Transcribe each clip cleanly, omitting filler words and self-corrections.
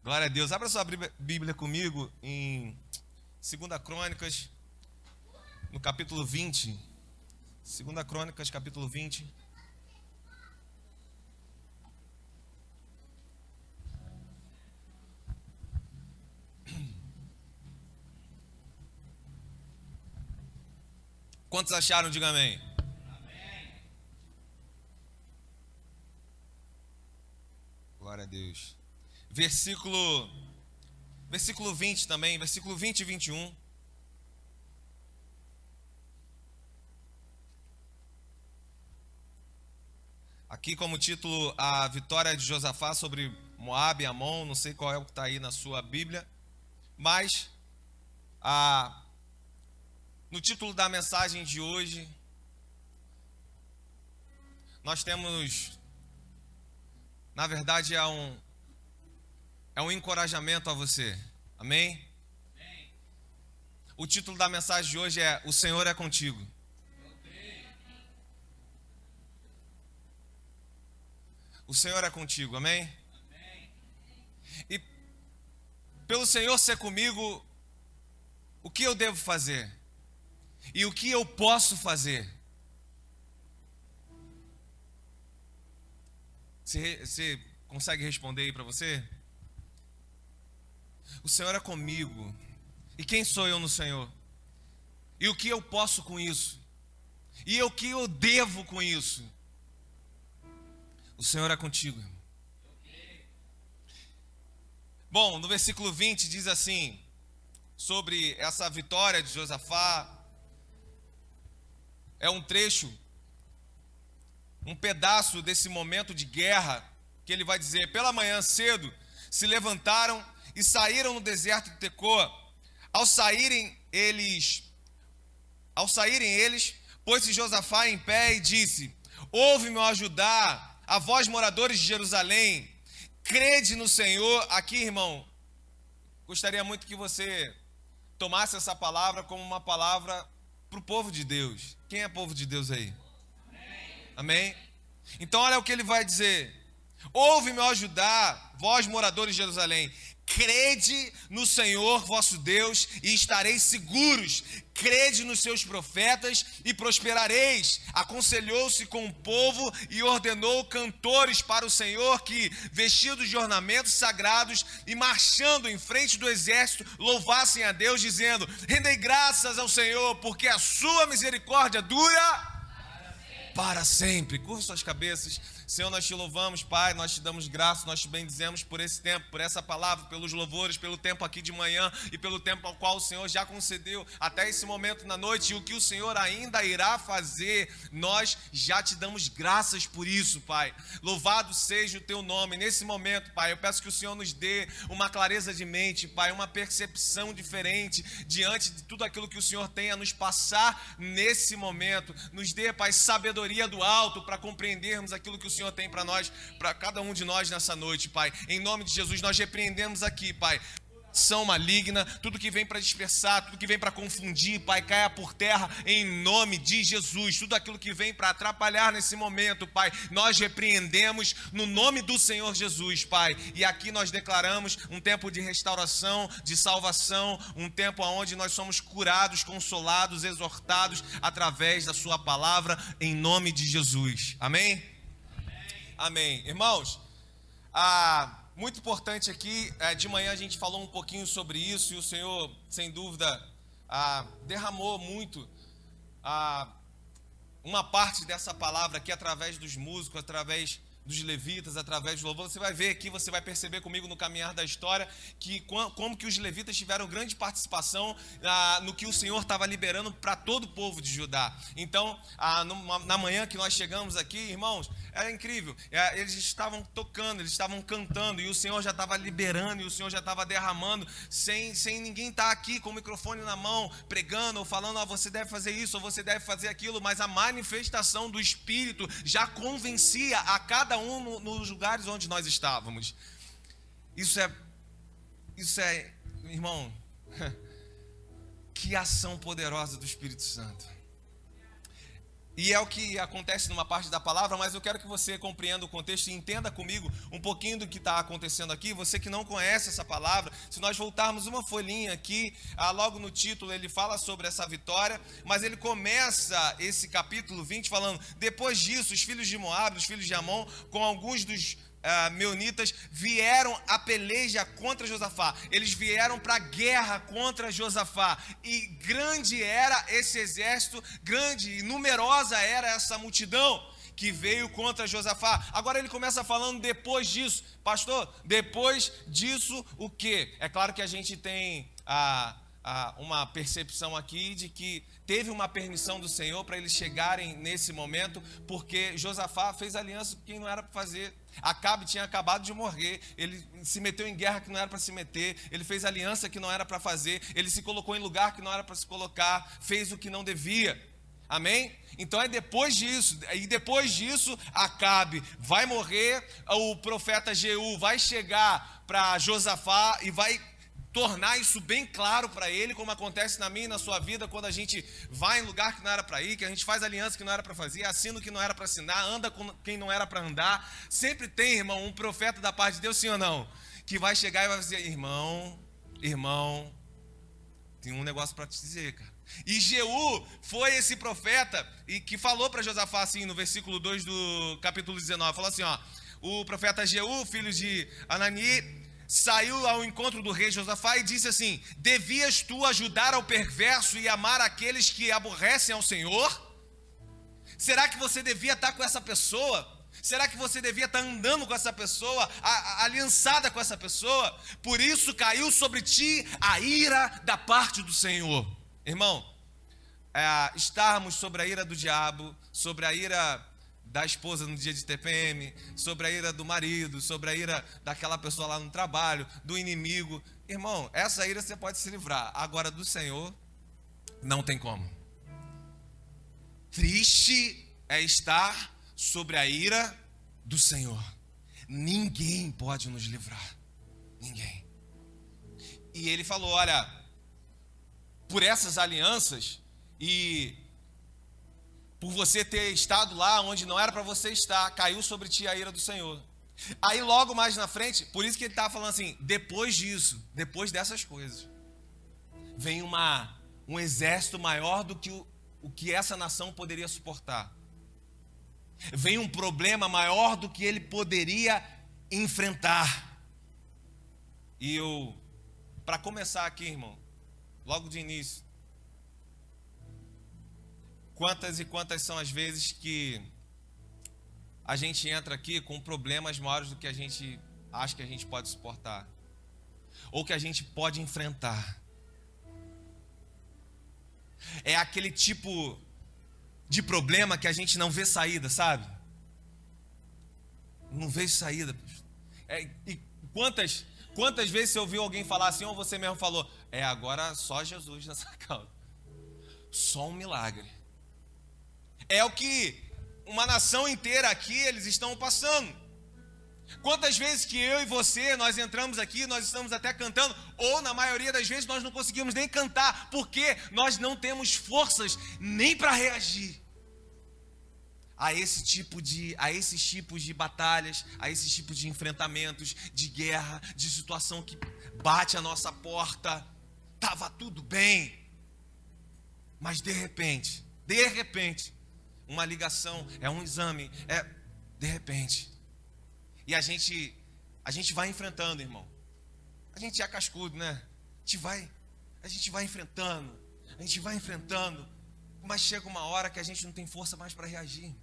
Glória a Deus. Abra sua Bíblia comigo em 2 Crônicas, no capítulo 20. 2 Crônicas, capítulo 20. Quantos acharam? Diga amém. Glória a Deus. Versículo 20 também, versículo 20 e 21. Aqui como título, a vitória de Josafá sobre Moabe e Amon. Não sei qual é o que está aí na sua Bíblia, mas no título da mensagem de hoje, nós temos, na verdade, é um encorajamento a você. Amém? O título da mensagem de hoje é: O Senhor é contigo. O Senhor é contigo, amém? E pelo Senhor ser comigo, o que eu devo fazer? E o que eu posso fazer? Você consegue responder aí para você? O Senhor é comigo. E quem sou eu no Senhor? E o que eu posso com isso? E o que eu devo com isso? O Senhor é contigo. Bom, no versículo 20 diz assim, sobre essa vitória de Josafá. É um trecho, um pedaço desse momento de guerra, que ele vai dizer: pela manhã cedo se levantaram e saíram no deserto de Tecoa. Ao saírem eles, pôs-se Josafá em pé e disse: ouve-me ajudar, a vós moradores de Jerusalém, crede no Senhor. Aqui, irmão, gostaria muito que você tomasse essa palavra como uma palavra para o povo de Deus. Quem é povo de Deus aí? Amém? Então olha o que ele vai dizer: ouve-me ajudar, vós moradores de Jerusalém, crede no Senhor vosso Deus e estareis seguros, crede nos seus profetas e prosperareis. Aconselhou-se com o povo e ordenou cantores para o Senhor que, vestidos de ornamentos sagrados e marchando em frente do exército, louvassem a Deus, dizendo: rendei graças ao Senhor, porque a sua misericórdia dura para sempre. Curva suas cabeças. Senhor, nós te louvamos, Pai, nós te damos graça, nós te bendizemos por esse tempo, por essa palavra, pelos louvores, pelo tempo aqui de manhã e pelo tempo ao qual o Senhor já concedeu até esse momento na noite, e o que o Senhor ainda irá fazer. Nós já te damos graças por isso, Pai. Louvado seja o teu nome. Nesse momento, Pai, eu peço que o Senhor nos dê uma clareza de mente, Pai, uma percepção diferente diante de tudo aquilo que o Senhor tem a nos passar nesse momento. Nos dê, Pai, sabedoria do alto para compreendermos aquilo que o Senhor tem para nós, para cada um de nós nessa noite, Pai. Em nome de Jesus, nós repreendemos aqui, Pai, ação maligna, tudo que vem para dispersar, tudo que vem para confundir, Pai, caia por terra em nome de Jesus. Tudo aquilo que vem para atrapalhar nesse momento, Pai, nós repreendemos no nome do Senhor Jesus, Pai. E aqui nós declaramos um tempo de restauração, de salvação, um tempo onde nós somos curados, consolados, exortados através da sua palavra, em nome de Jesus. Amém? Amém. Irmãos, muito importante aqui, de manhã a gente falou um pouquinho sobre isso, e o Senhor, sem dúvida, derramou muito uma parte dessa palavra aqui através dos músicos, através dos levitas, através do louvor. Você vai ver aqui, você vai perceber comigo no caminhar da história, que como que os levitas tiveram grande participação no que o Senhor estava liberando para todo o povo de Judá. Então, na manhã que nós chegamos aqui, irmãos, era incrível. Eles estavam tocando, eles estavam cantando, e o Senhor já estava liberando, e o Senhor já estava derramando, sem ninguém estar aqui com o microfone na mão, pregando ou falando: você deve fazer isso, ou você deve fazer aquilo, mas a manifestação do Espírito já convencia a cada um nos lugares onde nós estávamos. Isso é, irmão, que ação poderosa do Espírito Santo. E é o que acontece numa parte da palavra, mas eu quero que você compreenda o contexto e entenda comigo um pouquinho do que está acontecendo aqui. Você que não conhece essa palavra, se nós voltarmos uma folhinha aqui, logo no título ele fala sobre essa vitória, mas ele começa esse capítulo 20 falando: depois disso, os filhos de Moabe, os filhos de Amon, com alguns dos meunitas, vieram a peleja contra Josafá. Eles vieram para a guerra contra Josafá, e grande era esse exército, grande e numerosa era essa multidão que veio contra Josafá. Agora ele começa falando depois disso. Pastor, depois disso o quê? É claro que a gente tem uma percepção aqui de que teve uma permissão do Senhor para eles chegarem nesse momento, porque Josafá fez aliança com quem não era para fazer. Acabe tinha acabado de morrer, ele se meteu em guerra que não era para se meter, ele fez aliança que não era para fazer, ele se colocou em lugar que não era para se colocar, fez o que não devia. Amém? Então é depois disso, e depois disso Acabe vai morrer, o profeta Jeú vai chegar para Josafá e vai tornar isso bem claro para ele, como acontece na minha e na sua vida, quando a gente vai em lugar que não era para ir, que a gente faz aliança que não era para fazer, assina o que não era para assinar, anda com quem não era para andar. Sempre tem, irmão, um profeta da parte de Deus, sim ou não, que vai chegar e vai dizer: irmão, tem um negócio para te dizer, cara. E Jeú foi esse profeta e que falou para Josafá assim, no versículo 2 do capítulo 19, falou assim, o profeta Jeú, filho de Anani, saiu ao encontro do rei Josafá e disse assim: devias tu ajudar ao perverso e amar aqueles que aborrecem ao Senhor? Será que você devia estar com essa pessoa? Será que você devia estar andando com essa pessoa, aliançada com essa pessoa? Por isso caiu sobre ti a ira da parte do Senhor. Irmão, estarmos sobre a ira do diabo, sobre a ira da esposa no dia de TPM, sobre a ira do marido, sobre a ira daquela pessoa lá no trabalho, do inimigo. Irmão, essa ira você pode se livrar. Agora do Senhor, não tem como. Triste é estar sobre a ira do Senhor. Ninguém pode nos livrar. Ninguém. E ele falou, olha, por essas alianças e por você ter estado lá onde não era para você estar, caiu sobre ti a ira do Senhor. Aí logo mais na frente, por isso que ele estava falando assim, depois disso, depois dessas coisas, vem um exército maior do que o que essa nação poderia suportar. Vem um problema maior do que ele poderia enfrentar. E para começar aqui, irmão, logo de início, quantas e quantas são as vezes que a gente entra aqui com problemas maiores do que a gente acha que a gente pode suportar, ou que a gente pode enfrentar. É aquele tipo de problema que a gente não vê saída, sabe? Não vejo saída. E quantas vezes você ouviu alguém falar assim, ou você mesmo falou, agora só Jesus nessa causa. Só um milagre. É o que uma nação inteira aqui, eles estão passando. Quantas vezes que eu e você, nós entramos aqui, nós estamos até cantando, ou na maioria das vezes nós não conseguimos nem cantar, porque nós não temos forças nem para reagir a esses tipos de batalhas, a esses tipos de enfrentamentos, de guerra, de situação que bate a nossa porta. Estava tudo bem, mas de repente, uma ligação, um exame, de repente. E a gente vai enfrentando, irmão. A gente é cascudo, né? A gente vai enfrentando, mas chega uma hora que a gente não tem força mais para reagir.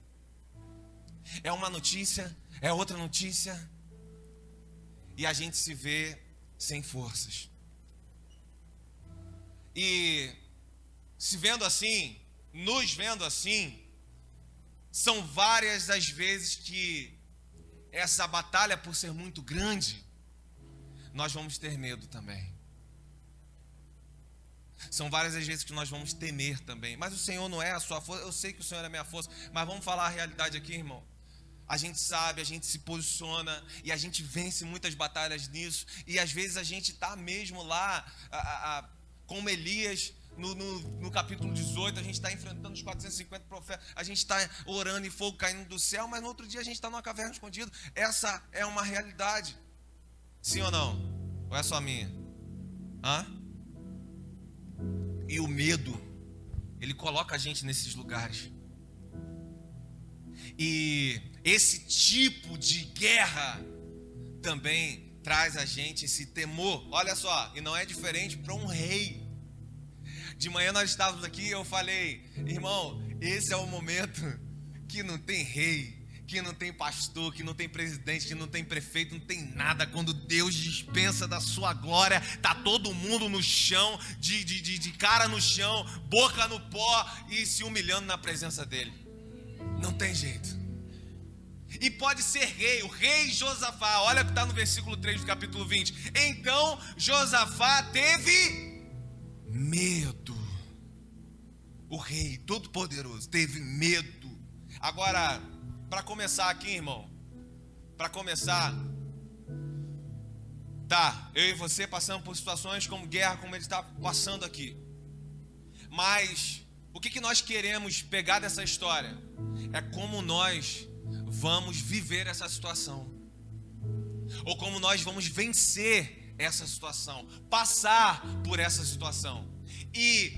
É uma notícia, é outra notícia, e a gente se vê sem forças. E nos vendo assim, são várias as vezes que essa batalha, por ser muito grande, nós vamos ter medo também. São várias as vezes que nós vamos temer também. Mas o Senhor não é a sua força. Eu sei que o Senhor é a minha força, mas vamos falar a realidade aqui, irmão. A gente sabe, a gente se posiciona e a gente vence muitas batalhas nisso. E às vezes a gente está mesmo lá, como Elias, no capítulo 18, a gente está enfrentando os 450 profetas, a gente está orando e fogo caindo do céu, mas no outro dia a gente está numa caverna escondida. Essa é uma realidade. Sim ou não? Ou é só minha? Hã? E o medo, ele coloca a gente nesses lugares. E esse tipo de guerra também traz a gente esse temor. Olha só, e não é diferente para um rei. De manhã nós estávamos aqui e eu falei, irmão, esse é o momento que não tem rei, que não tem pastor, que não tem presidente, que não tem prefeito, não tem nada. Quando Deus dispensa da sua glória, tá todo mundo no chão, de cara no chão, boca no pó e se humilhando na presença dele. Não tem jeito. E pode ser rei, o rei Josafá. Olha o que está no versículo 3 do capítulo 20. Então Josafá teve medo. O rei todo-poderoso teve medo. Agora, para começar aqui, irmão, para começar, tá, eu e você passamos por situações como guerra, como ele está passando aqui. Mas o que nós queremos pegar dessa história é como nós vamos viver essa situação, ou como nós vamos vencer essa situação, passar por essa situação. E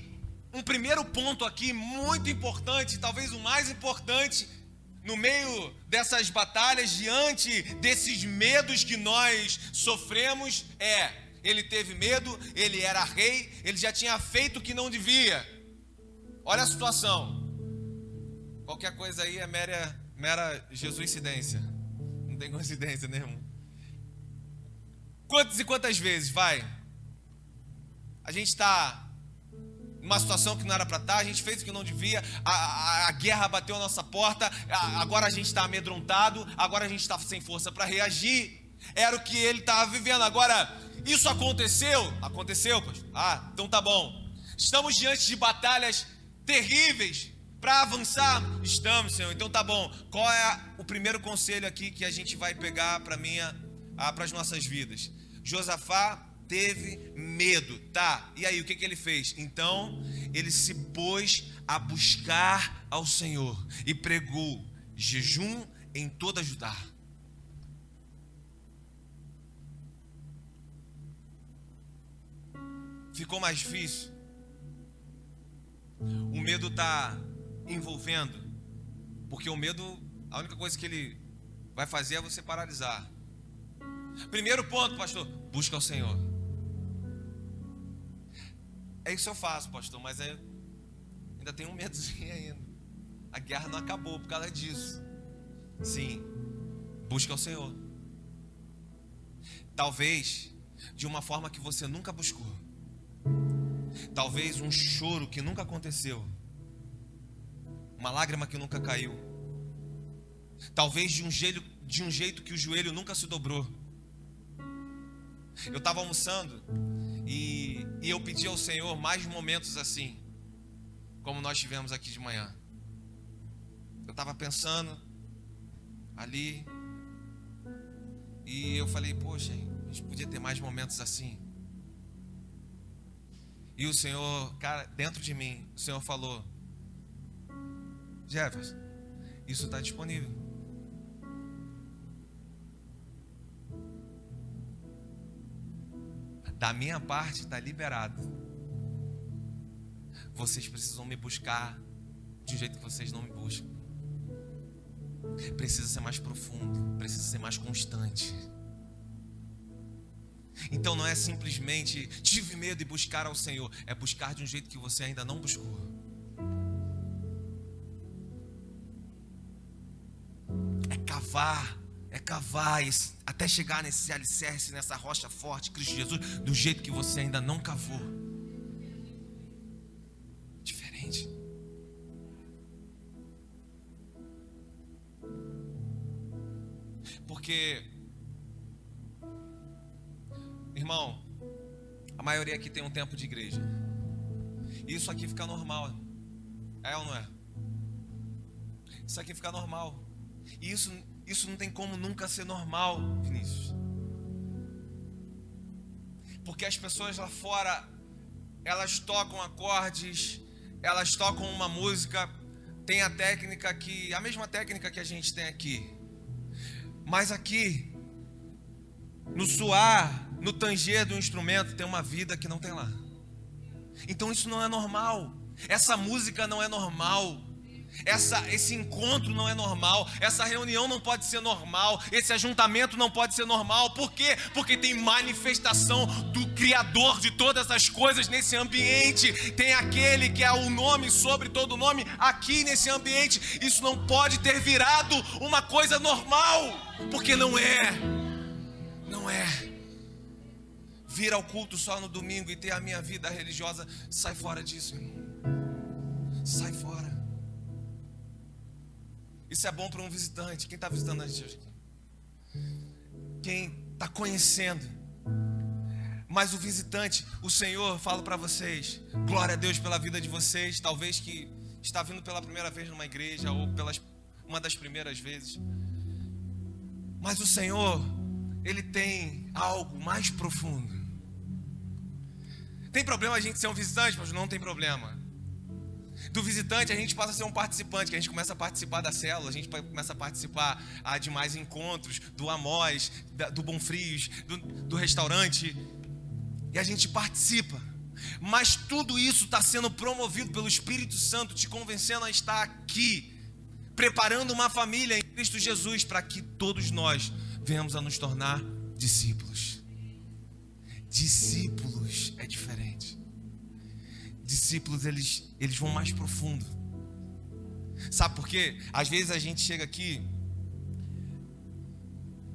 um primeiro ponto aqui muito importante, talvez o mais importante, no meio dessas batalhas, diante desses medos que nós sofremos, ele teve medo, ele era rei, ele já tinha feito o que não devia. Olha a situação. Qualquer coisa aí é mera jesuicidência. Não tem coincidência, né, irmão? Quantas e quantas vezes, a gente está numa situação que não era para estar, a gente fez o que não devia, a guerra bateu a nossa porta, agora a gente está amedrontado, agora a gente está sem força para reagir. Era o que ele estava vivendo. Agora, isso aconteceu? Aconteceu, pastor? Então tá bom. Estamos diante de batalhas terríveis para avançar? Estamos, Senhor. Então tá bom. Qual é o primeiro conselho aqui que a gente vai pegar para as nossas vidas? Josafá teve medo, tá? E aí, o que ele fez? Então, ele se pôs a buscar ao Senhor e pregou jejum em toda Judá. Ficou mais difícil? O medo está envolvendo, porque o medo, a única coisa que ele vai fazer é você paralisar. Primeiro ponto, pastor, busca ao Senhor. É isso que eu faço, pastor, mas ainda tem um medozinho ainda. A guerra não acabou por causa disso. Sim, busca ao Senhor. Talvez de uma forma que você nunca buscou. Talvez um choro que nunca aconteceu. Uma lágrima que nunca caiu. Talvez de um jeito que o joelho nunca se dobrou. Eu estava almoçando e eu pedi ao Senhor mais momentos assim, como nós tivemos aqui de manhã. Eu estava pensando ali e eu falei, poxa, a gente podia ter mais momentos assim. E o Senhor, cara, dentro de mim, o Senhor falou, Jefferson, isso está disponível. Da minha parte está liberado. Vocês precisam me buscar de um jeito que vocês não me buscam. Precisa ser mais profundo, precisa ser mais constante. Então não é simplesmente tive medo e buscar ao Senhor, é buscar de um jeito que você ainda não buscou. É cavar até chegar nesse alicerce, nessa rocha forte, Cristo Jesus, do jeito que você ainda não cavou. Diferente. Porque, irmão, a maioria aqui tem um tempo de igreja. E isso aqui fica normal. É ou não é? Isso aqui fica normal. E isso não tem como nunca ser normal, Vinícius. Porque as pessoas lá fora elas tocam acordes, elas tocam uma música, tem a técnica que, a mesma técnica que a gente tem aqui. Mas aqui, no soar, no tanger do instrumento, tem uma vida que não tem lá. Então isso não é normal. Essa música não é normal. Esse encontro não é normal. Essa reunião não pode ser normal. Esse ajuntamento não pode ser normal. Por quê? Porque tem manifestação do Criador de todas as coisas nesse ambiente. Tem aquele que é o nome sobre todo nome aqui nesse ambiente. Isso não pode ter virado uma coisa normal, porque não é. Não é. Vir ao culto só no domingo e ter a minha vida religiosa, sai fora disso, irmão. Sai fora. Isso é bom para um visitante. Quem está visitando a gente hoje aqui? Quem está conhecendo. Mas o visitante, o Senhor, falo para vocês, glória a Deus pela vida de vocês, talvez que está vindo pela primeira vez numa igreja, ou uma das primeiras vezes. Mas o Senhor, Ele tem algo mais profundo. Tem problema a gente ser um visitante? Mas não tem problema. Do visitante a gente passa a ser um participante, que a gente começa a participar da célula, a gente começa a participar de mais encontros, do Amós, do Bonfrios, do restaurante, e a gente participa. Mas tudo isso está sendo promovido pelo Espírito Santo, te convencendo a estar aqui, preparando uma família em Cristo Jesus, para que todos nós venhamos a nos tornar discípulos. Discípulos é diferente. Discípulos, eles vão mais profundo. Sabe por quê? Às vezes a gente chega aqui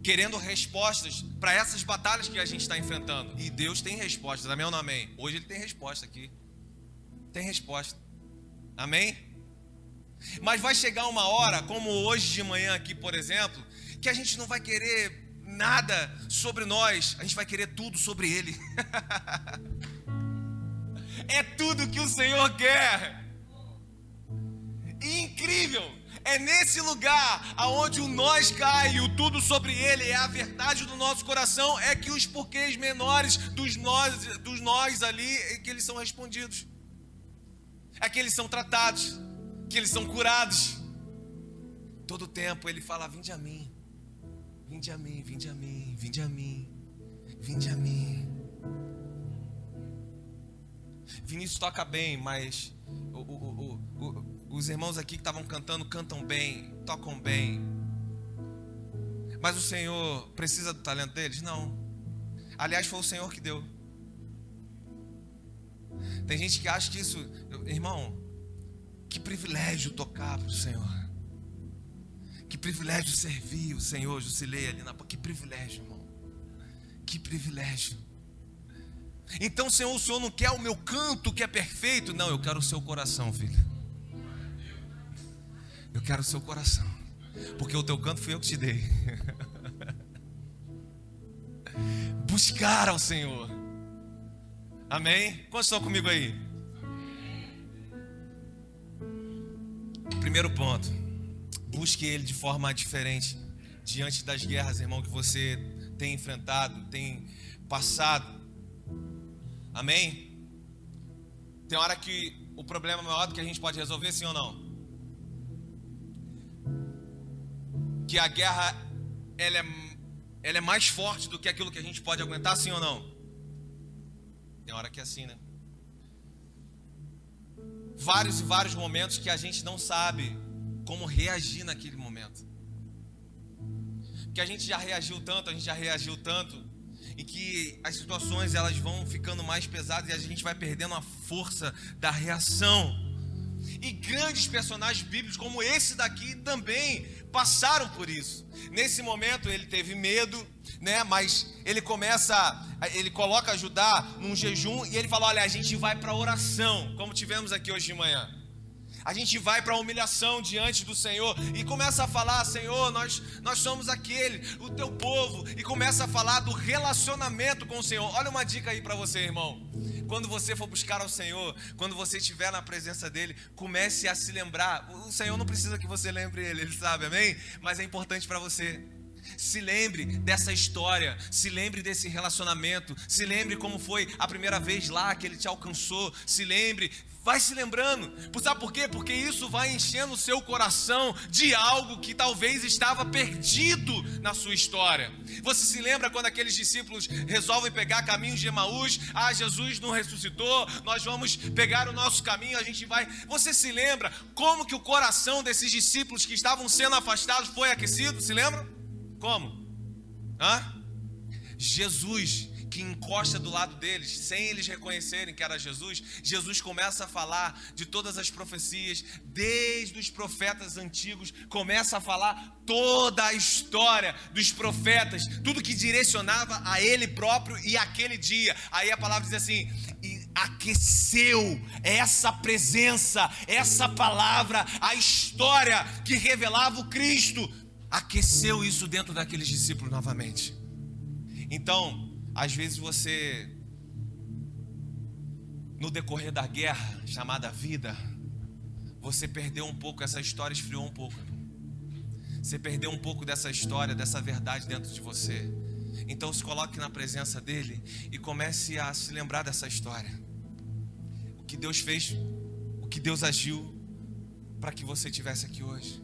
querendo respostas para essas batalhas que a gente está enfrentando. E Deus tem respostas, amém ou não amém? Hoje Ele tem resposta aqui. Tem resposta. Amém? Mas vai chegar uma hora, como hoje de manhã aqui, por exemplo, que a gente não vai querer nada sobre nós, a gente vai querer tudo sobre Ele. É tudo que o Senhor quer. E incrível, é nesse lugar aonde o nós cai e o tudo sobre Ele é a verdade do nosso coração, é que os porquês menores dos nós ali, é que eles são respondidos, é que eles são tratados, que eles são curados. Todo tempo Ele fala: vinde a mim, vinde a mim, vinde a mim, vinde a mim, vinde a mim. Vinícius toca bem, mas os irmãos aqui que estavam cantando, cantam bem, tocam bem. Mas o Senhor precisa do talento deles? Não. Aliás, foi o Senhor que deu. Tem gente que acha que isso... Irmão, que privilégio tocar para o Senhor. Que privilégio servir o Senhor, Jusilei ali na... Que privilégio, irmão. Que privilégio. Então, Senhor, o Senhor não quer o meu canto que é perfeito. Não, eu quero o seu coração, filho. Eu quero o seu coração. Porque o teu canto fui eu que te dei. Buscar ao Senhor. Amém? Quantos estão comigo aí? Primeiro ponto. Busque Ele de forma diferente. Diante das guerras, irmão, que você tem enfrentado, tem passado. Amém? Tem hora que o problema é maior do que a gente pode resolver, sim ou não? Que a guerra ela é mais forte do que aquilo que a gente pode aguentar, sim ou não? Tem hora que é assim, né? Vários e vários momentos que a gente não sabe como reagir naquele momento. Que a gente já reagiu tanto, e que as situações elas vão ficando mais pesadas e a gente vai perdendo a força da reação. E grandes personagens bíblicos como esse daqui também passaram por isso. Nesse momento ele teve medo, né? Mas ele coloca Judá num jejum e ele fala: olha, a gente vai para a oração, como tivemos aqui hoje de manhã. A gente vai para a humilhação diante do Senhor e começa a falar: Senhor, nós somos o teu povo, e começa a falar do relacionamento com o Senhor. Olha uma dica aí para você, irmão. Quando você for buscar ao Senhor, quando você estiver na presença dEle, comece a se lembrar. O Senhor não precisa que você lembre Ele sabe, amém? Mas é importante para você. Se lembre dessa história, se lembre desse relacionamento, se lembre como foi a primeira vez lá que ele te alcançou, se lembre, vai se lembrando. Sabe por quê? Porque isso vai enchendo o seu coração de algo que talvez estava perdido na sua história. Você se lembra quando aqueles discípulos resolvem pegar caminhos de Emaús? Jesus não ressuscitou, nós vamos pegar o nosso caminho, a gente vai... Você se lembra como que o coração desses discípulos que estavam sendo afastados foi aquecido? Se lembra? Como? Jesus, que encosta do lado deles, sem eles reconhecerem que era Jesus, Jesus começa a falar de todas as profecias, desde os profetas antigos, começa a falar toda a história dos profetas, tudo que direcionava a ele próprio e aquele dia. Aí a palavra diz assim: e aqueceu essa presença, essa palavra, a história que revelava o Cristo, aqueceu isso dentro daqueles discípulos novamente. Então, às vezes você, no decorrer da guerra chamada vida, você perdeu um pouco, essa história esfriou um pouco. Você perdeu um pouco dessa história, dessa verdade dentro de você. Então se coloque na presença dele e comece a se lembrar dessa história. O que Deus fez, o que Deus agiu para que você estivesse aqui hoje.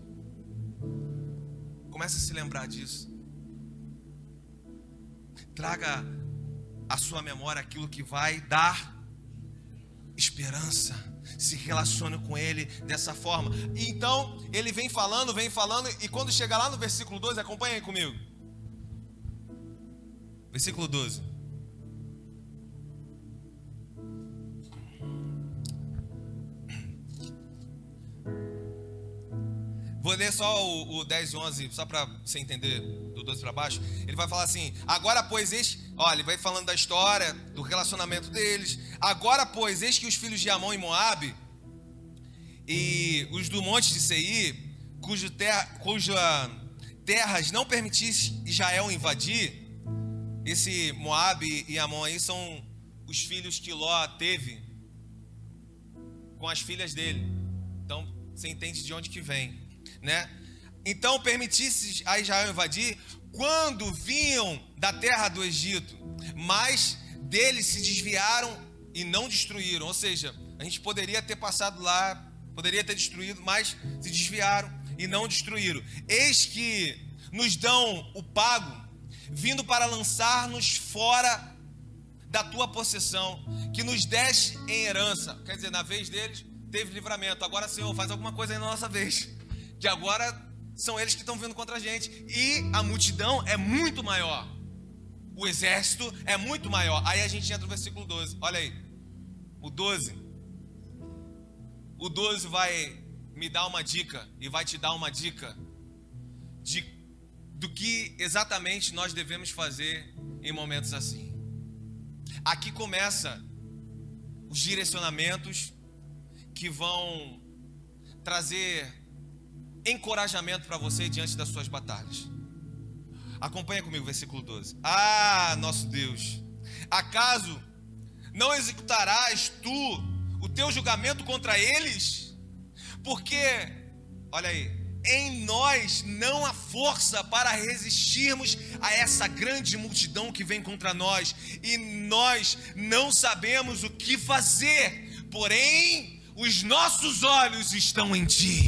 Comece a se lembrar disso. Traga à sua memória aquilo que vai dar esperança. Se relacione com ele dessa forma. Então, ele vem falando, e quando chegar lá no versículo 12, acompanha aí comigo. Versículo 12. Vou ler só o 10 e 11, só para você entender, do 12 para baixo. Ele vai falar assim: agora pois ele vai falando da história, do relacionamento deles. Agora pois, eis que os filhos de Amon e Moabe, e os do monte de Seir, cuja terras não permitisse Israel invadir. Esse Moabe e Amon aí são os filhos que Ló teve com as filhas dele. Então você entende de onde que vem, né? Então permitisse a Israel invadir quando vinham da terra do Egito, mas deles se desviaram e não destruíram. Ou seja, a gente poderia ter passado lá, poderia ter destruído, mas se desviaram e não destruíram. Eis que nos dão o pago, vindo para lançar-nos fora da tua possessão, que nos deste em herança. Quer dizer, na vez deles teve livramento. Agora, Senhor, faz alguma coisa aí na nossa vez, que agora são eles que estão vindo contra a gente, e a multidão é muito maior, o exército é muito maior. Aí a gente entra no versículo 12, olha aí, o 12 vai me dar uma dica, e vai te dar uma dica do que exatamente nós devemos fazer em momentos assim. Aqui começa os direcionamentos que vão trazer encorajamento para você diante das suas batalhas. Acompanha comigo o versículo 12. Nosso Deus, acaso não executarás tu o teu julgamento contra eles? Porque, olha aí, em nós não há força para resistirmos a essa grande multidão que vem contra nós, e nós não sabemos o que fazer, porém os nossos olhos estão em ti.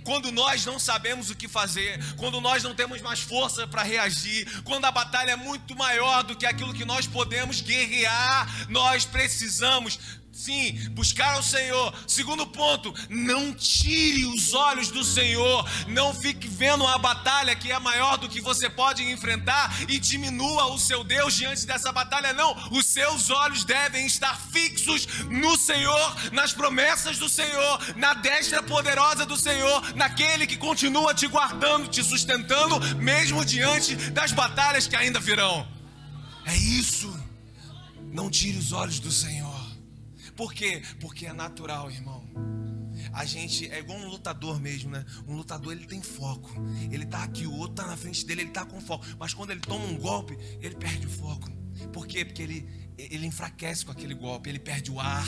Quando nós não sabemos o que fazer, quando nós não temos mais força para reagir, quando a batalha é muito maior do que aquilo que nós podemos guerrear, nós precisamos, sim, buscar ao Senhor. Segundo ponto, não tire os olhos do Senhor, não fique vendo a batalha que é maior do que você pode enfrentar e diminua o seu Deus diante dessa batalha. Não, os seus olhos devem estar fixos no Senhor, nas promessas do Senhor, na destra poderosa do Senhor, naquele que continua te guardando, te sustentando, mesmo diante das batalhas que ainda virão. É isso, não tire os olhos do Senhor. Por quê? Porque é natural, irmão. A gente é igual um lutador mesmo, né? Um lutador, ele tem foco. Ele tá aqui, o outro tá na frente dele, ele tá com foco. Mas quando ele toma um golpe, ele perde o foco. Por quê? Porque ele enfraquece com aquele golpe, ele perde o ar.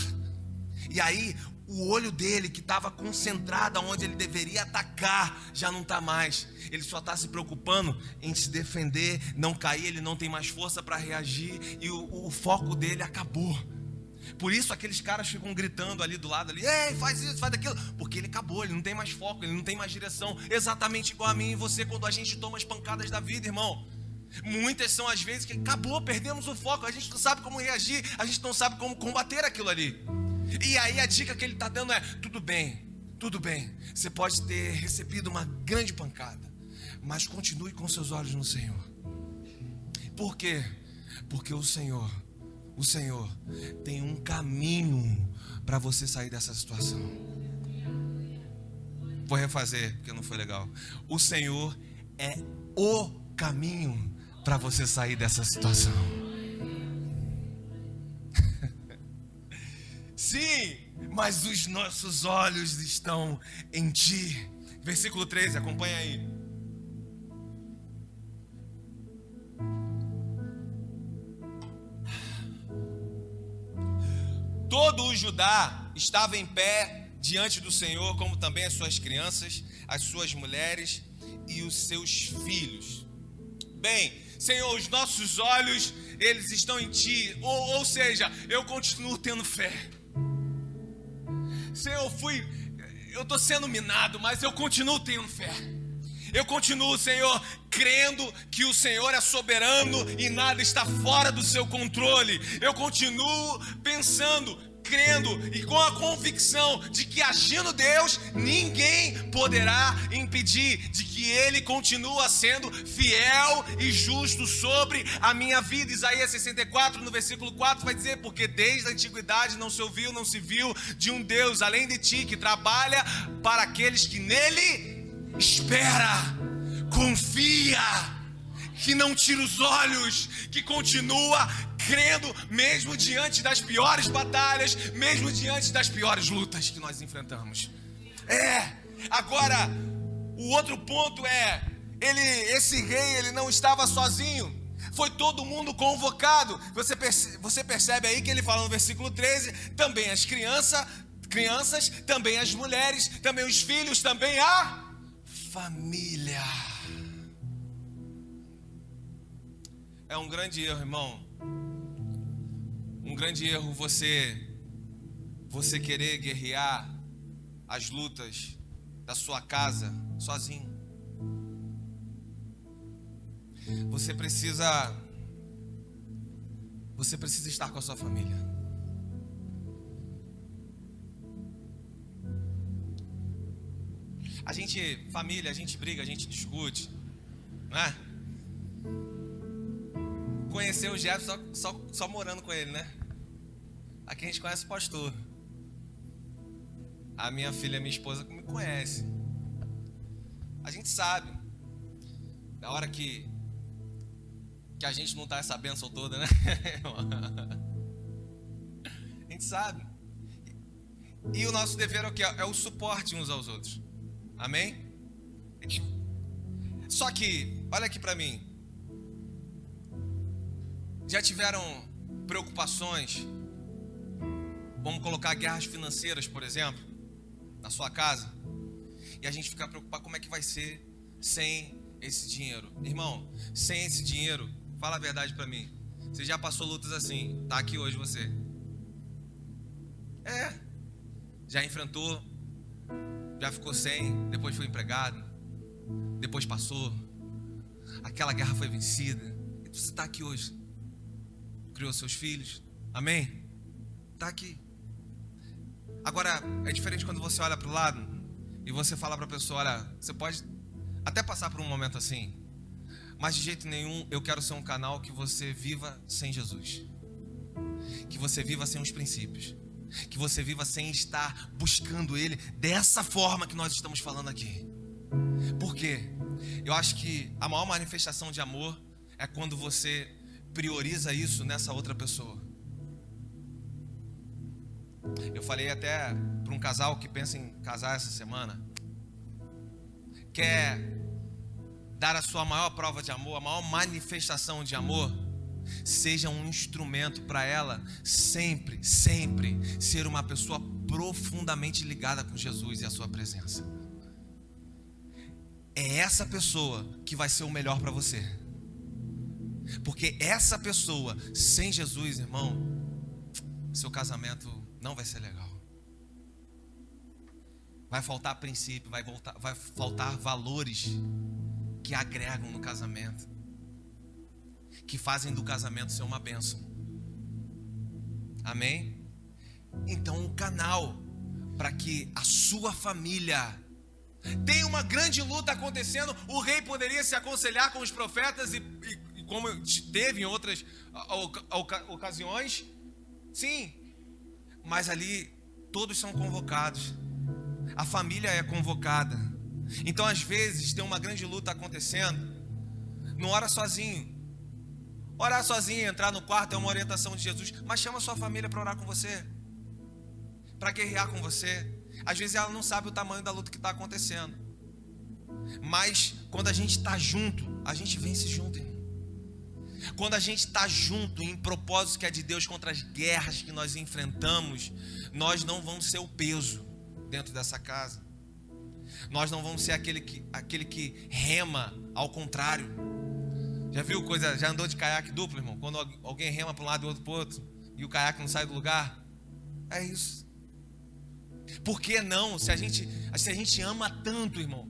E aí, o olho dele, que estava concentrado onde ele deveria atacar, já não está mais. Ele só está se preocupando em se defender, não cair, ele não tem mais força para reagir. E o foco dele acabou. Por isso aqueles caras ficam gritando ali do lado, ali, ei, faz isso, faz aquilo. Porque ele acabou, ele não tem mais foco, ele não tem mais direção. Exatamente igual a mim e você quando a gente toma as pancadas da vida, irmão. Muitas são as vezes que acabou, perdemos o foco, a gente não sabe como reagir, a gente não sabe como combater aquilo ali. E aí a dica que ele está dando é: tudo bem, você pode ter recebido uma grande pancada, mas continue com seus olhos no Senhor. Por quê? Porque o Senhor tem um caminho para você sair dessa situação. Vou refazer, porque não foi legal. O Senhor é o caminho para você sair dessa situação. Sim, mas os nossos olhos estão em Ti. Versículo 13, acompanha aí. Todo o Judá estava em pé diante do Senhor, como também as suas crianças, as suas mulheres e os seus filhos. Bem, Senhor, os nossos olhos, eles estão em Ti. Ou seja, eu continuo tendo fé. Senhor, eu estou sendo minado, mas eu continuo tendo fé. Eu continuo, Senhor, crendo que o Senhor é soberano e nada está fora do seu controle. Eu continuo pensando, crendo e com a convicção de que, agindo Deus, ninguém poderá impedir de que Ele continua sendo fiel e justo sobre a minha vida. Isaías 64, no versículo 4, vai dizer: porque desde a antiguidade não se ouviu, não se viu de um Deus além de ti, que trabalha para aqueles que nele espera, confia, que não tira os olhos, que continua crendo mesmo diante das piores batalhas, mesmo diante das piores lutas que nós enfrentamos. Agora, o outro ponto é, esse rei, ele não estava sozinho, foi todo mundo convocado. Você percebe aí que ele fala no versículo 13, também as crianças, também as mulheres, também os filhos, também a família. É um grande erro, irmão. Um grande erro você querer guerrear as lutas da sua casa sozinho. Você precisa estar com a sua família. Família, a gente briga, a gente discute, não é? Conheceu o Jefferson só morando com ele, né? Aqui a gente conhece o pastor. A minha filha, minha esposa, me conhece. A gente sabe. Da hora que a gente não tá essa bênção toda, né? A gente sabe. E o nosso dever é o quê? É o suporte uns aos outros. Amém? Só que, olha aqui pra mim. Já tiveram preocupações? Vamos colocar guerras financeiras, por exemplo, na sua casa, e a gente ficar preocupado como é que vai ser sem esse dinheiro. Irmão, sem esse dinheiro, fala a verdade pra mim, você já passou lutas assim, tá aqui hoje você. Já enfrentou, já ficou sem, depois foi empregado, depois passou, aquela guerra foi vencida, e você tá aqui hoje, criou seus filhos, amém? Tá aqui. Agora, é diferente quando você olha para o lado e você fala para a pessoa: olha, você pode até passar por um momento assim, mas de jeito nenhum eu quero ser um canal que você viva sem Jesus, que você viva sem os princípios, que você viva sem estar buscando Ele dessa forma que nós estamos falando aqui. Por quê? Eu acho que a maior manifestação de amor é quando você prioriza isso nessa outra pessoa. Eu falei até para um casal que pensa em casar essa semana, quer dar a sua maior prova de amor, a maior manifestação de amor, seja um instrumento para ela sempre, sempre ser uma pessoa profundamente ligada com Jesus e a sua presença. É essa pessoa que vai ser o melhor para você. Porque essa pessoa, sem Jesus, irmão, seu casamento não vai ser legal. Vai faltar princípio, vai faltar valores que agregam no casamento, que fazem do casamento ser uma bênção. Amém? Então o canal para que a sua família tem uma grande luta acontecendo, o rei poderia se aconselhar com os profetas e como teve em outras ocasiões, sim, mas ali todos são convocados, a família é convocada. Então às vezes tem uma grande luta acontecendo, não ora sozinho. Orar sozinho, entrar no quarto é uma orientação de Jesus, mas chama a sua família para orar com você, para guerrear com você. Às vezes ela não sabe o tamanho da luta que está acontecendo, mas quando a gente está junto, a gente vence junto, irmão. Quando a gente está junto em propósito que é de Deus contra as guerras que nós enfrentamos, nós não vamos ser o peso dentro dessa casa. Nós não vamos ser aquele que rema, ao contrário. Já viu coisa, já andou de caiaque duplo, irmão? Quando alguém rema para um lado e outro para o outro e o caiaque não sai do lugar? É isso. Por que não? Se a gente ama tanto, irmão,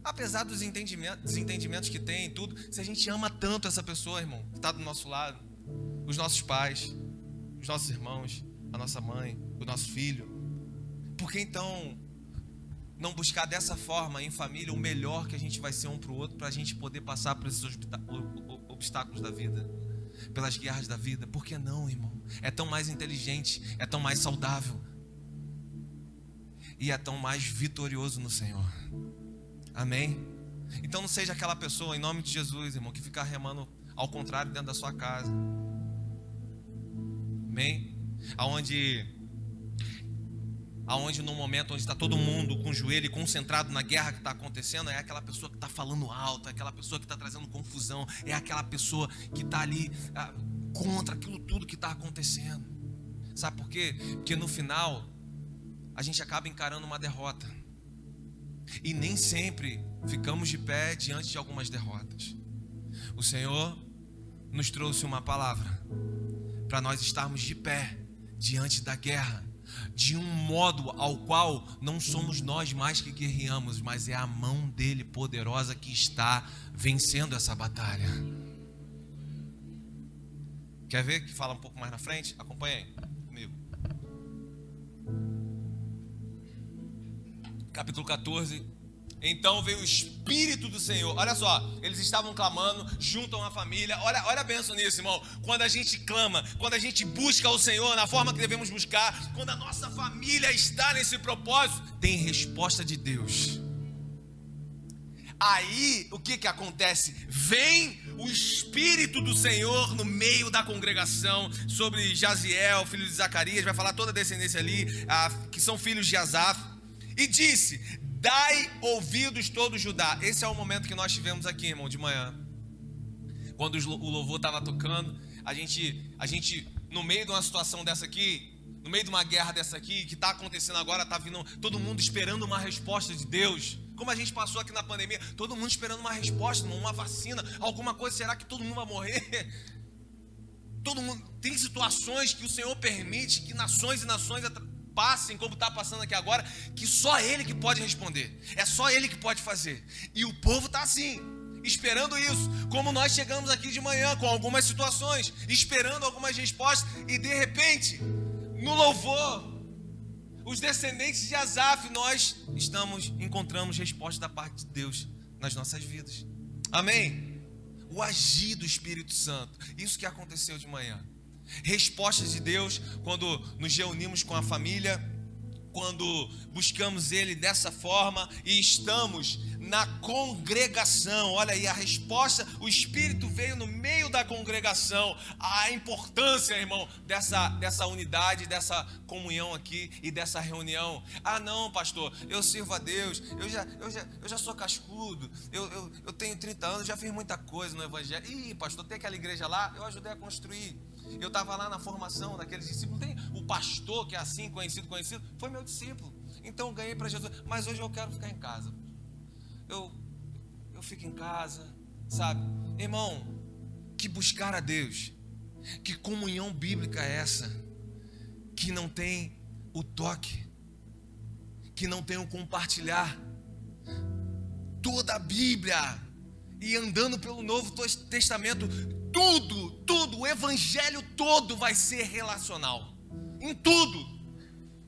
apesar dos desentendimentos que tem e tudo, se a gente ama tanto essa pessoa, irmão, que está do nosso lado, os nossos pais, os nossos irmãos, a nossa mãe, o nosso filho, por que então não buscar dessa forma em família o melhor que a gente vai ser um para o outro, para a gente poder passar por esses obstáculos da vida, pelas guerras da vida? Por que não, irmão? É tão mais inteligente, é tão mais saudável e é tão mais vitorioso no Senhor. Amém? Então não seja aquela pessoa, em nome de Jesus, irmão, que fica remando ao contrário dentro da sua casa. Amém? Aonde no momento onde está todo mundo com o joelho concentrado na guerra que está acontecendo, é aquela pessoa que está falando alto, é aquela pessoa que está trazendo confusão, é aquela pessoa que está ali contra aquilo tudo que está acontecendo. Sabe por quê? Porque no final a gente acaba encarando uma derrota e nem sempre ficamos de pé diante de algumas derrotas. O Senhor nos trouxe uma palavra para nós estarmos de pé diante da guerra, de um modo ao qual não somos nós mais que guerreamos, mas é a mão dele poderosa que está vencendo essa batalha. Quer ver que fala um pouco mais na frente? Acompanha aí comigo. Capítulo 14. Então veio o Espírito do Senhor. Olha só, eles estavam clamando junto a uma família. Olha a bênção nisso, irmão. Quando a gente clama, quando a gente busca o Senhor na forma que devemos buscar, quando a nossa família está nesse propósito, tem resposta de Deus. Aí, o que acontece? Vem o Espírito do Senhor no meio da congregação, sobre Jaziel, filho de Zacarias, vai falar toda a descendência ali, que são filhos de Asaf, e disse: dai ouvidos todo Judá. Esse é o momento que nós tivemos aqui, irmão, de manhã, quando o louvor estava tocando, a gente no meio de uma situação dessa aqui, no meio de uma guerra dessa aqui, que está acontecendo agora, está vindo todo mundo esperando uma resposta de Deus, como a gente passou aqui na pandemia, todo mundo esperando uma resposta, uma vacina, alguma coisa. Será que todo mundo vai morrer? Todo mundo, tem situações que o Senhor permite que nações e nações passem, como está passando aqui agora, que só Ele que pode responder, é só Ele que pode fazer, e o povo está assim, esperando isso, como nós chegamos aqui de manhã, com algumas situações, esperando algumas respostas, e de repente, no louvor, os descendentes de Asaf, nós encontramos resposta da parte de Deus nas nossas vidas. Amém? O agir do Espírito Santo, isso que aconteceu de manhã. Respostas de Deus quando nos reunimos com a família, quando buscamos Ele dessa forma e estamos na congregação. Olha aí a resposta, o Espírito veio no meio da congregação. A importância, irmão, dessa unidade, dessa comunhão aqui e dessa reunião. Ah não, pastor, eu sirvo a Deus, eu já sou cascudo, eu tenho 30 anos, já fiz muita coisa no evangelho. Ih, pastor, tem aquela igreja lá, eu ajudei a construir. Eu estava lá na formação daqueles discípulos. Tem o pastor que é assim, conhecido, foi meu discípulo. Então eu ganhei para Jesus. Mas hoje eu quero ficar em casa. Eu fico em casa, sabe? Irmão, que buscar a Deus. Que comunhão bíblica é essa? Que não tem o toque. Que não tem o compartilhar. Toda a Bíblia. E andando pelo Novo Testamento, tudo, o evangelho todo vai ser relacional. Em tudo.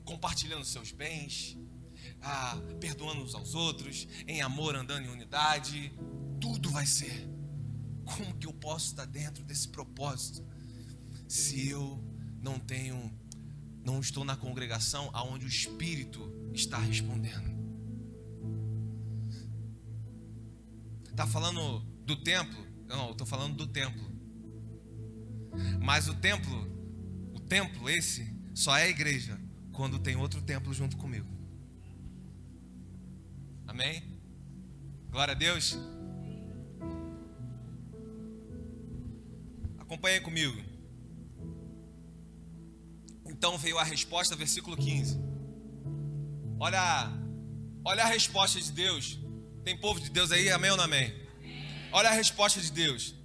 Compartilhando seus bens, perdoando uns aos outros, em amor, andando em unidade. Tudo vai ser. Como que eu posso estar dentro desse propósito se eu não estou na congregação aonde o Espírito está respondendo? Está falando do templo? Não, eu estou falando do templo. Mas o templo esse, só é a igreja quando tem outro templo junto comigo. Amém? Glória a Deus. Acompanhe comigo. Então veio a resposta, versículo 15. Olha a resposta de Deus. Tem povo de Deus aí, amém ou não amém? Olha a resposta de Deus.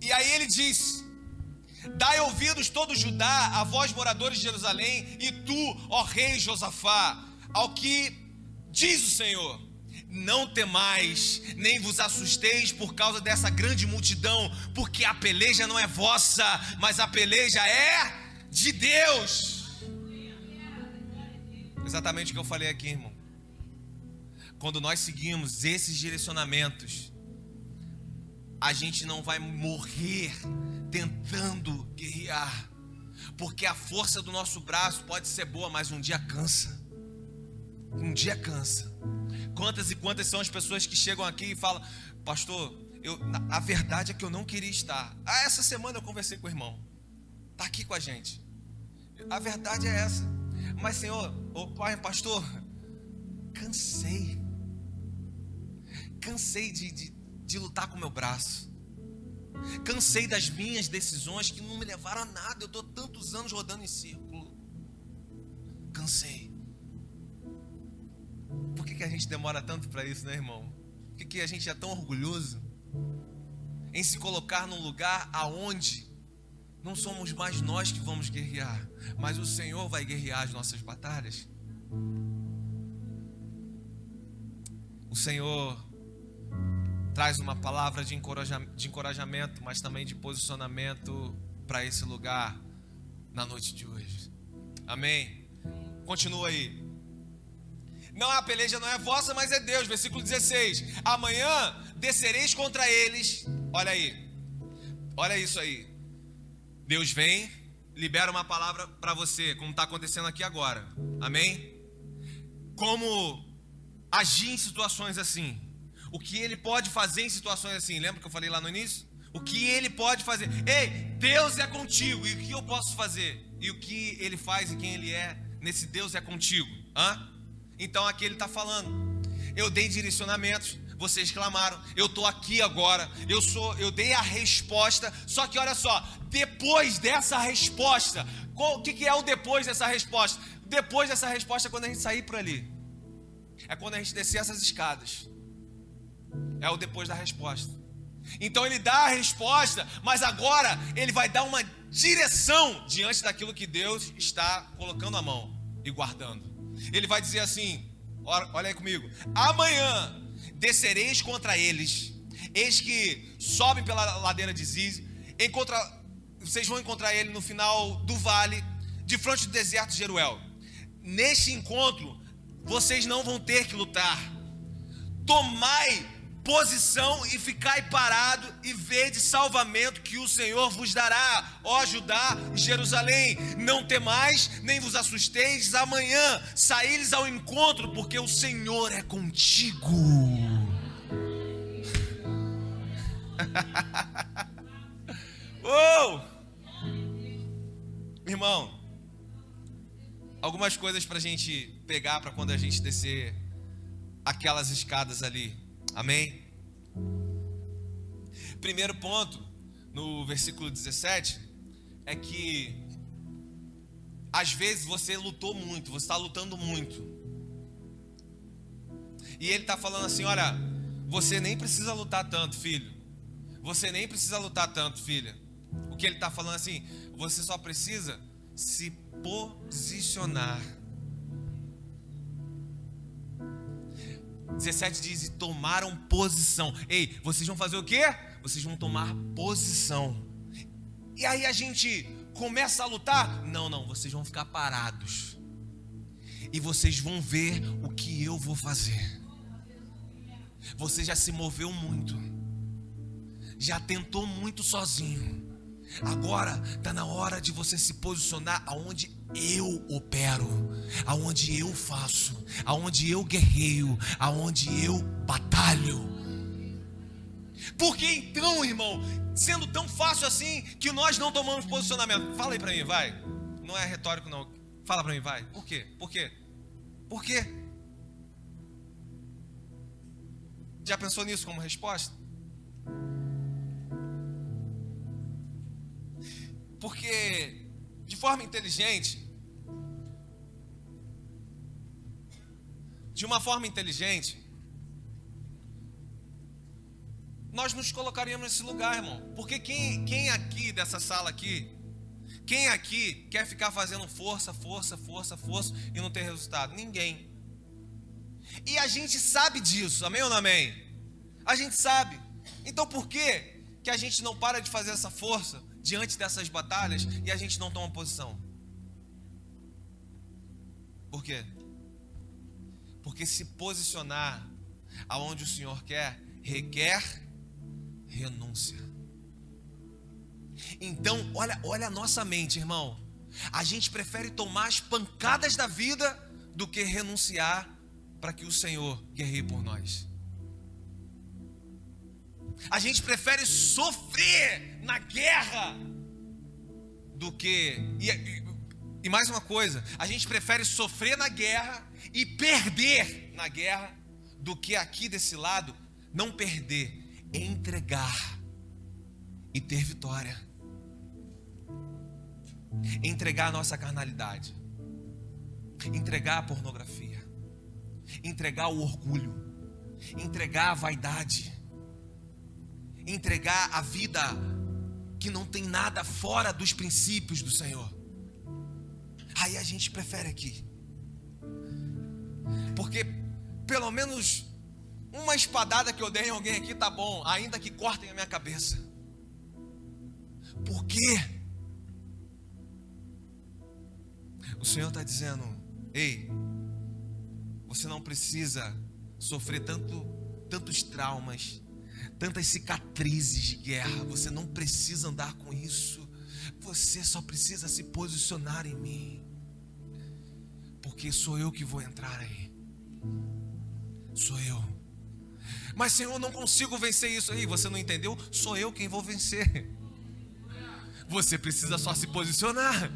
E aí ele diz: dai ouvidos todo Judá, a vós moradores de Jerusalém, e tu, ó rei Josafá, ao que diz o Senhor: não temais, nem vos assusteis por causa dessa grande multidão, porque a peleja não é vossa, mas a peleja é de Deus. Exatamente o que eu falei aqui, irmão. Quando nós seguimos esses direcionamentos, a gente não vai morrer tentando guerrear, porque a força do nosso braço pode ser boa, mas um dia cansa. Um dia cansa. Quantas e quantas são as pessoas que chegam aqui e falam: pastor, a verdade é que eu não queria estar. Essa semana eu conversei com o irmão, está aqui com a gente. A verdade é essa. Mas Senhor, pai, pastor, cansei de lutar com o meu braço. Cansei das minhas decisões que não me levaram a nada. Eu estou tantos anos rodando em círculo. Cansei. Por que a gente demora tanto para isso, né, irmão? Por que a gente é tão orgulhoso em se colocar num lugar aonde não somos mais nós que vamos guerrear, mas o Senhor vai guerrear as nossas batalhas? O Senhor traz uma palavra de encorajamento, mas também de posicionamento para esse lugar na noite de hoje. Amém? Continua aí. Não, a peleja não é vossa, mas é Deus. Versículo 16. Amanhã descereis contra eles. Olha aí. Olha isso aí. Deus vem, libera uma palavra para você, como está acontecendo aqui agora. Amém? Como agir em situações assim. O que Ele pode fazer em situações assim. Lembra que eu falei lá no início? O que Ele pode fazer. Ei, Deus é contigo. E o que eu posso fazer? E o que Ele faz e quem Ele é nesse Deus é contigo. Então aqui Ele está falando: eu dei direcionamentos, vocês clamaram, eu estou aqui agora, eu dei a resposta. Só que olha só, depois dessa resposta, o que é o depois dessa resposta? Depois dessa resposta é quando a gente sair por ali. É quando a gente descer essas escadas. É o depois da resposta. Então Ele dá a resposta, mas agora Ele vai dar uma direção diante daquilo que Deus está colocando a mão e guardando. Ele vai dizer assim, olha aí comigo: amanhã descereis contra eles, eis que sobem pela ladeira de Ziz, vocês vão encontrar ele no final do vale, de frente do deserto de Jeruel. Neste encontro, vocês não vão ter que lutar. Tomai posição e ficai parado e vede salvamento que o Senhor vos dará, ó Judá e Jerusalém. Não temais, nem vos assusteis, amanhã saíres ao encontro, porque o Senhor é contigo. Oh! Irmão, algumas coisas para a gente pegar para quando a gente descer aquelas escadas ali. Amém? Primeiro ponto, no versículo 17, é que às vezes você lutou muito, você está lutando muito. E ele está falando assim: olha, você nem precisa lutar tanto, filho. Você nem precisa lutar tanto, filha. O que ele está falando assim, você só precisa se posicionar. 17 diz: e tomaram posição. Ei, vocês vão fazer o quê? Vocês vão tomar posição. E aí a gente começa a lutar? Não, vocês vão ficar parados. E vocês vão ver o que eu vou fazer. Você já se moveu muito, já tentou muito sozinho. Agora está na hora de você se posicionar aonde eu opero, aonde eu faço, aonde eu guerreio, aonde eu batalho. Porque então, irmão, sendo tão fácil assim, que nós não tomamos posicionamento? Fala aí para mim, vai. Não é retórico não. Fala para mim, vai. Por quê? Por quê? Por quê? Já pensou nisso como resposta? Porque de forma inteligente, nós nos colocaríamos nesse lugar, irmão. Porque quem aqui dessa sala aqui, quem aqui quer ficar fazendo força e não ter resultado? Ninguém. E a gente sabe disso, amém ou não amém? A gente sabe. Então por que a gente não para de fazer essa força diante dessas batalhas e a gente não toma posição? Por quê? Porque se posicionar aonde o Senhor quer requer renúncia. Então, olha a nossa mente, irmão. A gente prefere tomar as pancadas da vida do que renunciar para que o Senhor guerreie por nós. A gente prefere sofrer na guerra do que... E mais uma coisa, a gente prefere sofrer na guerra e perder na guerra do que aqui desse lado não perder, entregar e ter vitória. Entregar a nossa carnalidade, entregar a pornografia, entregar o orgulho, entregar a vaidade, entregar a vida que não tem nada fora dos princípios do Senhor. Aí a gente prefere aqui, porque pelo menos uma espadada que eu dei em alguém aqui tá bom, ainda que cortem a minha cabeça. Por quê? O Senhor está dizendo: ei, você não precisa sofrer tantos traumas, tantas cicatrizes de guerra. Você não precisa andar com isso. Você só precisa se posicionar em mim, porque sou eu que vou entrar aí. Sou eu. Mas Senhor, eu não consigo vencer isso aí. Você não entendeu? Sou eu quem vou vencer. Você precisa só se posicionar.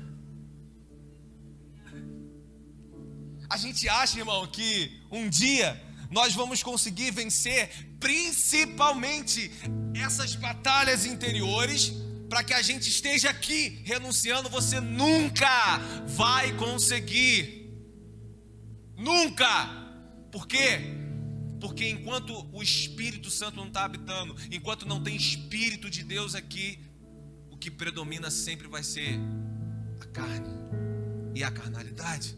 A gente acha, irmão, que um dia nós vamos conseguir vencer principalmente essas batalhas interiores para que a gente esteja aqui renunciando. Você nunca vai conseguir. Nunca. Por quê? Porque enquanto o Espírito Santo não está habitando, enquanto não tem Espírito de Deus aqui, o que predomina sempre vai ser a carne e a carnalidade.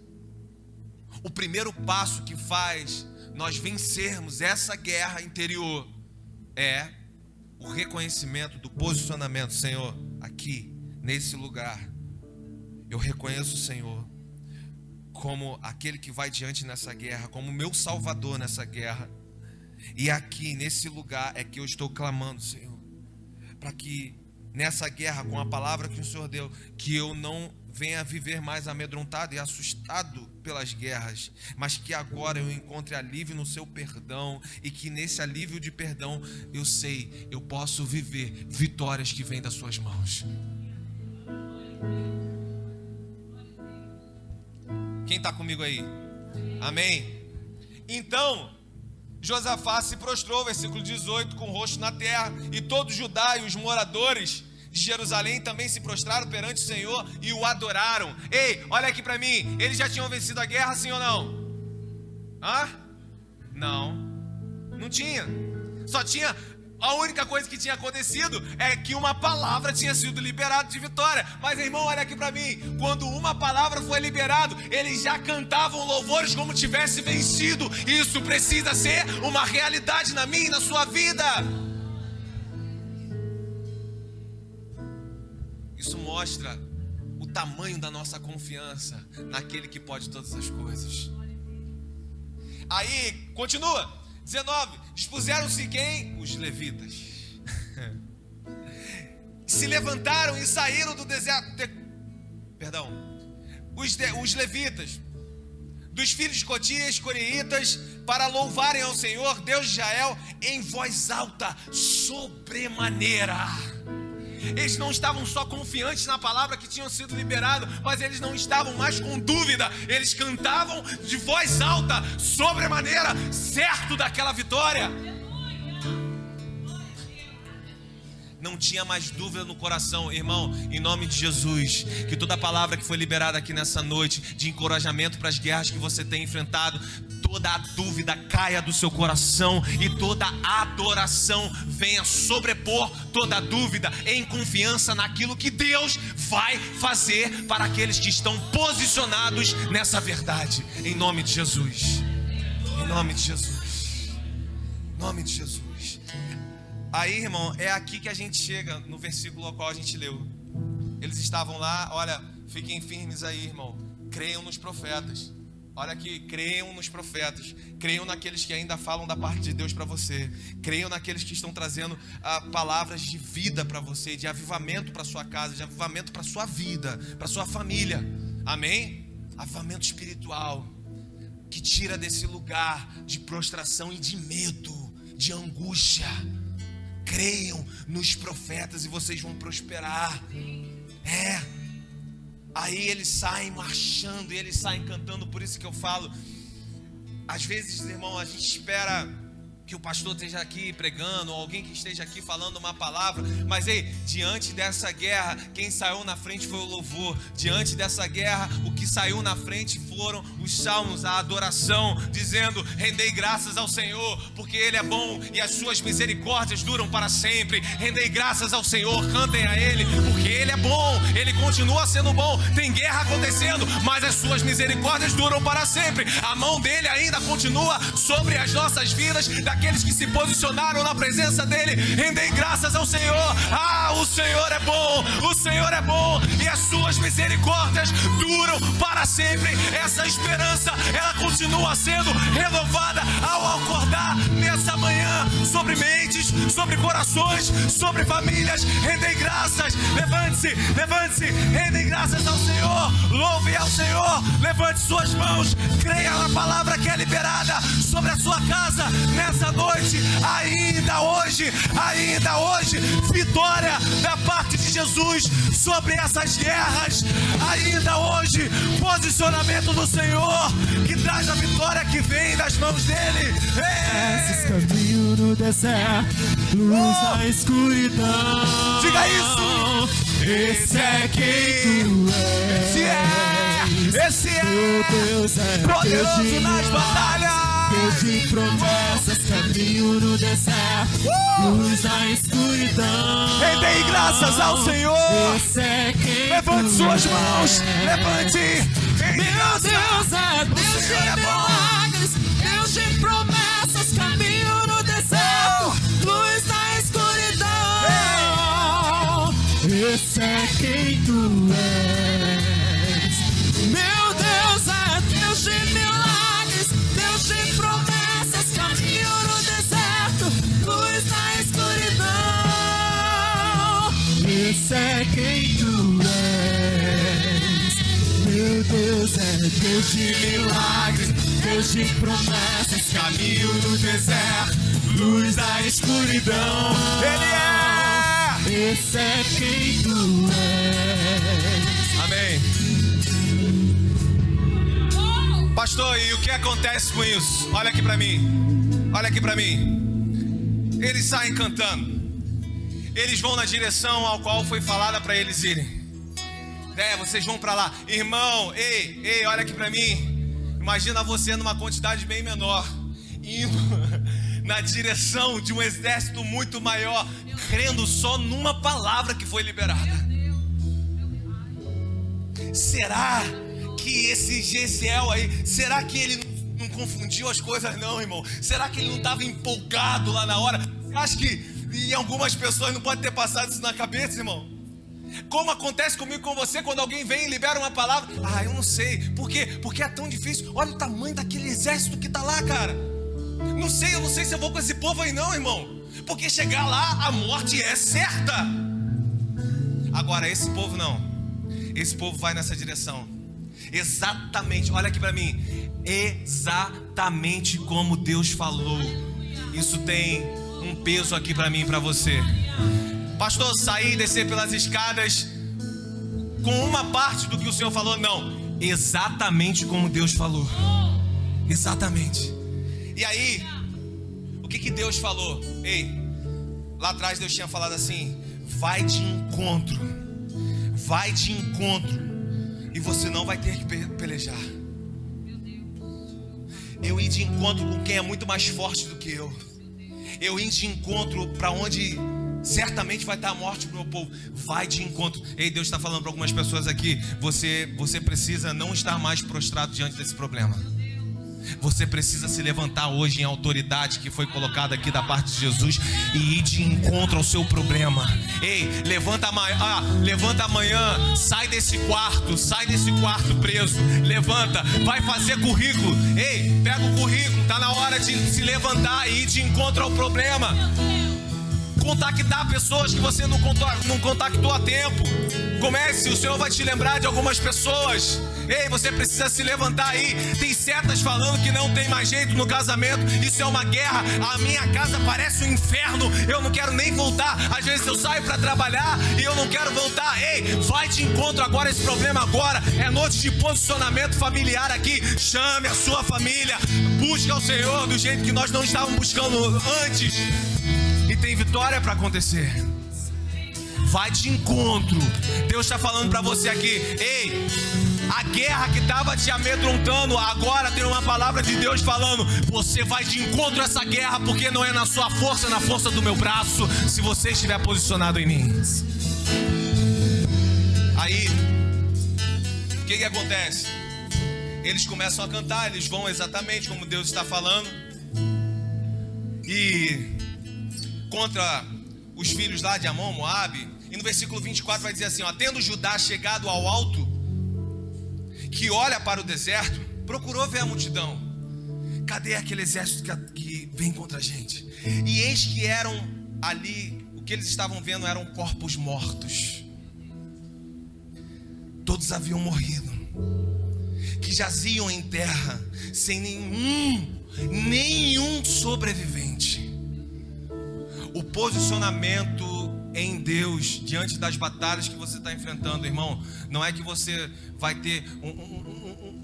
O primeiro passo que faz nós vencermos essa guerra interior é o reconhecimento do posicionamento. Senhor, aqui, nesse lugar, eu reconheço o Senhor como aquele que vai diante nessa guerra, como meu salvador nessa guerra. E aqui, nesse lugar, é que eu estou clamando, Senhor, para que nessa guerra, com a palavra que o Senhor deu, que eu não venha viver mais amedrontado e assustado pelas guerras, mas que agora eu encontre alívio no seu perdão, e que nesse alívio de perdão, eu sei, eu posso viver vitórias que vêm das suas mãos. Quem está comigo aí? Amém? Então, Josafá se prostrou, versículo 18, com o rosto na terra, e todo Judá e os moradores de Jerusalém também se prostraram perante o Senhor e o adoraram. Ei, olha aqui para mim, eles já tinham vencido a guerra, sim ou não? Não tinha. Só tinha, a única coisa que tinha acontecido é que uma palavra tinha sido liberada de vitória. Mas irmão, olha aqui para mim, quando uma palavra foi liberada, eles já cantavam louvores como tivesse vencido. Isso precisa ser uma realidade na minha e na sua vida. Isso mostra o tamanho da nossa confiança naquele que pode todas as coisas. Aí, continua, 19, dispuseram-se quem? Os levitas. Se levantaram e saíram do deserto. Os levitas, dos filhos de Cotias, Coreitas, para louvarem ao Senhor, Deus de Israel, em voz alta, sobremaneira. Eles não estavam só confiantes na palavra que tinham sido liberados, mas eles não estavam mais com dúvida. Eles cantavam de voz alta, sobremaneira, certo daquela vitória. Não tinha mais dúvida no coração, irmão, em nome de Jesus, que toda palavra que foi liberada aqui nessa noite, de encorajamento para as guerras que você tem enfrentado, toda a dúvida caia do seu coração e toda a adoração venha sobrepor toda a dúvida, em confiança naquilo que Deus vai fazer para aqueles que estão posicionados nessa verdade, em nome de Jesus, em nome de Jesus, em nome de Jesus. Aí, irmão, é aqui que a gente chega no versículo ao qual a gente leu. Eles estavam lá, olha, fiquem firmes aí, irmão, creiam nos profetas. Olha aqui, creiam nos profetas, creiam naqueles que ainda falam da parte de Deus para você, creiam naqueles que estão trazendo palavras de vida para você, de avivamento para sua casa, de avivamento para sua vida, para sua família, amém? Avivamento espiritual, que tira desse lugar de prostração e de medo, de angústia. Creiam nos profetas e vocês vão prosperar. Aí eles saem marchando e eles saem cantando. Por isso que eu falo, às vezes, irmão, a gente espera que o pastor esteja aqui pregando, ou alguém que esteja aqui falando uma palavra, mas diante dessa guerra, quem saiu na frente foi o louvor. Diante dessa guerra, o que saiu na frente foram os salmos, a adoração, dizendo: rendei graças ao Senhor, porque Ele é bom e as suas misericórdias duram para sempre. Rendei graças ao Senhor, cantem a Ele, porque Ele é bom, Ele continua sendo bom. Tem guerra acontecendo, mas as suas misericórdias duram para sempre. A mão dele ainda continua sobre as nossas vidas, daqueles que se posicionaram na presença dele. Rendei graças ao Senhor. O Senhor é bom, o Senhor é bom, e as suas misericórdias duram para sempre. Essa esperança, ela continua sendo renovada ao acordar nessa manhã, sobre mentes, sobre corações, sobre famílias. Rendei graças, levante-se, levante-se, rendem graças ao Senhor, louve ao Senhor, levante suas mãos, creia na palavra que é liberada sobre a sua casa nessa noite. Ainda hoje, vitória da parte de Jesus sobre essas guerras. Ainda hoje, posicionamento do Senhor que traz a vitória que vem das mãos dele. Esses caminhos no deserto, luz na escuridão. Diga isso. Esse é quem tu és. Esse é meu Deus, é poderoso Deus nas batalhas. Deus de promessas, caminho no deserto, luz na escuridão. Rendei graças ao Senhor. Esse é quem levante suas mãos, levante. Meu Deus é Deus de milagres, Deus de promessas, caminho no deserto, luz na escuridão. Esse é quem tu és. Meu Deus é Deus de milagres, Deus de promessas, caminho no deserto. esse é quem tu és. Meu Deus é Deus de milagres, Deus de promessas, caminho no deserto, luz da escuridão. Ele é! Esse é quem tu és. Amém. Pastor, e o que acontece com isso? Olha aqui pra mim. Olha aqui pra mim. Eles saem cantando. Eles vão na direção ao qual foi falada pra eles irem. Vocês vão pra lá. Irmão, ei, olha aqui pra mim. Imagina você numa quantidade bem menor, indo na direção de um exército muito maior, crendo só numa palavra que foi liberada. Será que esse Gesiel aí, será que ele não confundiu as coisas não, irmão? Será que ele não estava empolgado lá na hora? Acho que em algumas pessoas não pode ter passado isso na cabeça, irmão. Como acontece comigo, com você, quando alguém vem e libera uma palavra. Eu não sei, por quê? Porque é tão difícil. Olha o tamanho daquele exército que tá lá, cara. Eu não sei se eu vou com esse povo aí não, irmão. Porque chegar lá, a morte é certa. Agora, esse povo não. Esse povo vai nessa direção. Exatamente, olha aqui pra mim. Exatamente como Deus falou. Isso tem um peso aqui pra mim e pra você. Pastor, sair e descer pelas escadas com uma parte do que o Senhor falou? Não, exatamente como Deus falou. Exatamente. E aí, o que Deus falou? Lá atrás Deus tinha falado assim: vai de encontro, e você não vai ter que pelejar. Eu ir de encontro com quem é muito mais forte do que eu. Eu ir de encontro para onde certamente vai estar a morte para o meu povo. Vai de encontro. Deus está falando para algumas pessoas aqui: você precisa não estar mais prostrado diante desse problema. Você precisa se levantar hoje em autoridade que foi colocada aqui da parte de Jesus e ir de encontro ao seu problema. Levanta amanhã, sai desse quarto preso. Levanta, vai fazer currículo. Pega o currículo, tá na hora de se levantar e ir de encontro ao problema. Contactar pessoas que você não contactou a tempo. Comece, o Senhor vai te lembrar de algumas pessoas. Você precisa se levantar aí. Tem setas falando que não tem mais jeito no casamento. Isso é uma guerra. A minha casa parece um inferno. Eu não quero nem voltar. Às vezes eu saio para trabalhar e eu não quero voltar. Vai de encontro agora esse problema agora. É noite de posicionamento familiar aqui. Chame a sua família. Busque ao Senhor do jeito que nós não estávamos buscando antes. E tem vitória para acontecer. Vai de encontro. Deus está falando para você aqui: a guerra que estava te amedrontando, agora tem uma palavra de Deus falando: você vai de encontro a essa guerra, porque não é na sua força, é na força do meu braço, se você estiver posicionado em mim. Aí, o que acontece? Eles começam a cantar, eles vão exatamente como Deus está falando. E contra os filhos lá de Amon, Moabe. E no versículo 24 vai dizer assim: tendo Judá chegado ao alto, que olha para o deserto, procurou ver a multidão. Cadê aquele exército que vem contra a gente? E eis que eram ali, o que eles estavam vendo eram corpos mortos. Todos haviam morrido, que jaziam em terra, sem nenhum sobrevivente. O posicionamento em Deus diante das batalhas que você está enfrentando, irmão, não é que você vai ter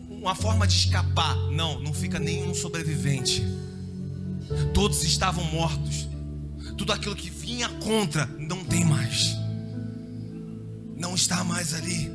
uma forma de escapar. Não fica nenhum sobrevivente. Todos estavam mortos. Tudo aquilo que vinha contra não tem mais. Não está mais ali.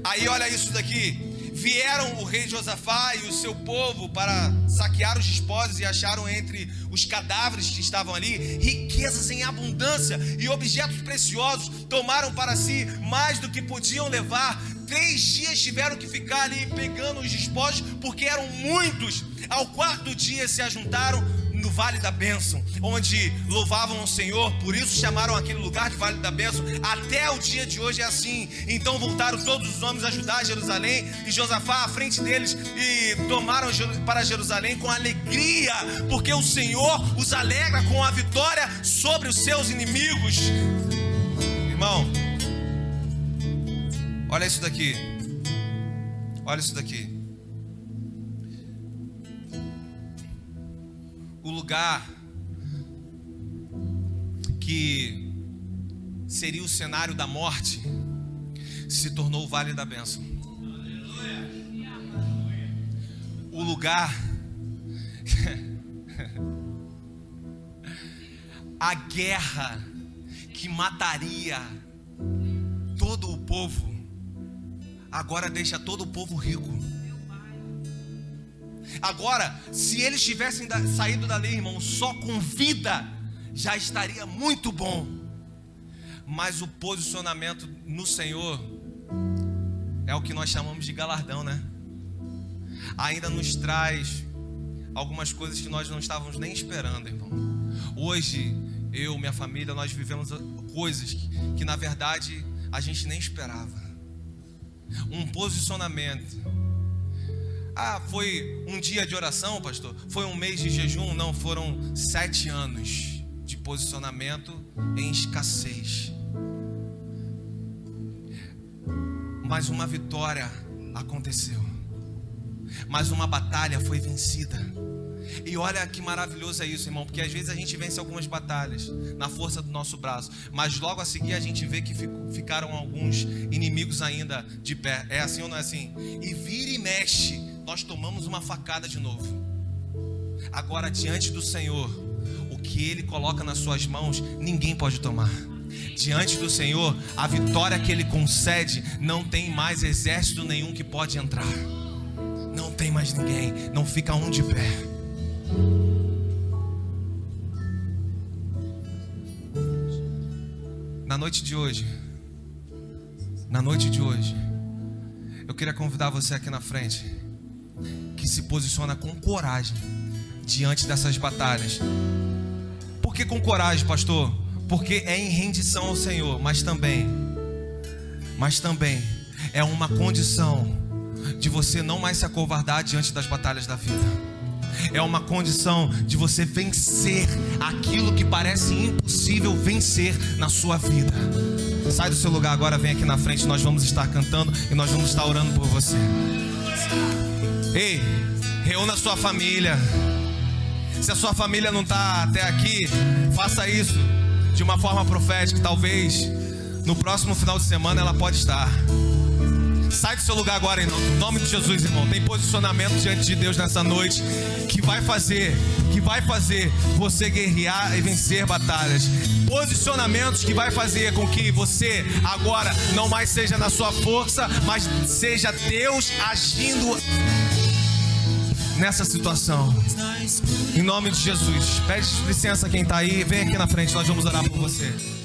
Aí olha isso daqui. Vieram o rei Josafá e o seu povo para saquear os despojos e acharam entre os cadáveres que estavam ali riquezas em abundância e objetos preciosos. Tomaram para si mais do que podiam levar. 3 dias tiveram que ficar ali pegando os despojos, porque eram muitos. Ao 4º dia se ajuntaram no Vale da Bênção, onde louvavam o Senhor. Por isso chamaram aquele lugar de Vale da Bênção. Até o dia de hoje é assim. Então voltaram todos os homens a ajudar Jerusalém, e Josafá à frente deles, e tomaram para Jerusalém com alegria, porque o Senhor os alegra com a vitória sobre os seus inimigos. Irmão, Olha isso daqui. Olha isso daqui. O lugar que seria o cenário da morte se tornou o vale da bênção. O lugar a guerra que mataria todo o povo agora deixa todo o povo rico. Agora, se eles tivessem saído dali, irmão, só com vida, já estaria muito bom. Mas o posicionamento no Senhor é o que nós chamamos de galardão, né? Ainda nos traz algumas coisas que nós não estávamos nem esperando, irmão. Hoje, eu, minha família, nós vivemos coisas que na verdade a gente nem esperava. Um posicionamento. Ah, foi um dia de oração, pastor? Foi um mês de jejum? Não, foram 7 anos de posicionamento em escassez. Mas uma vitória aconteceu. Mas uma batalha foi vencida. E olha que maravilhoso é isso, irmão, porque às vezes a gente vence algumas batalhas na força do nosso braço, mas logo a seguir a gente vê que ficaram alguns inimigos ainda de pé. É assim ou não é assim? E vira e mexe, nós tomamos uma facada de novo. Agora, diante do Senhor, o que Ele coloca nas suas mãos, ninguém pode tomar. Diante do Senhor, a vitória que Ele concede, não tem mais exército nenhum que pode entrar. Não tem mais ninguém, não fica um de pé. Na noite de hoje, eu queria convidar você aqui na frente, que se posiciona com coragem diante dessas batalhas. Por que com coragem, pastor? Porque é em rendição ao Senhor, mas também é uma condição de você não mais se acovardar diante das batalhas da vida. É uma condição de você vencer aquilo que parece impossível vencer na sua vida. Sai do seu lugar agora, vem aqui na frente. Nós vamos estar cantando e nós vamos estar orando por você. Ei, reúna a sua família. Se a sua família não está até aqui, faça isso de uma forma profética. Talvez no próximo final de semana ela pode estar. Sai do seu lugar agora, em nome de Jesus, irmão. Tem posicionamento diante de Deus nessa noite que vai fazer você guerrear e vencer batalhas. Posicionamentos que vai fazer com que você agora não mais seja na sua força, mas seja Deus agindo nessa situação. Em nome de Jesus. Pede licença quem está aí, vem aqui na frente, nós vamos orar por você.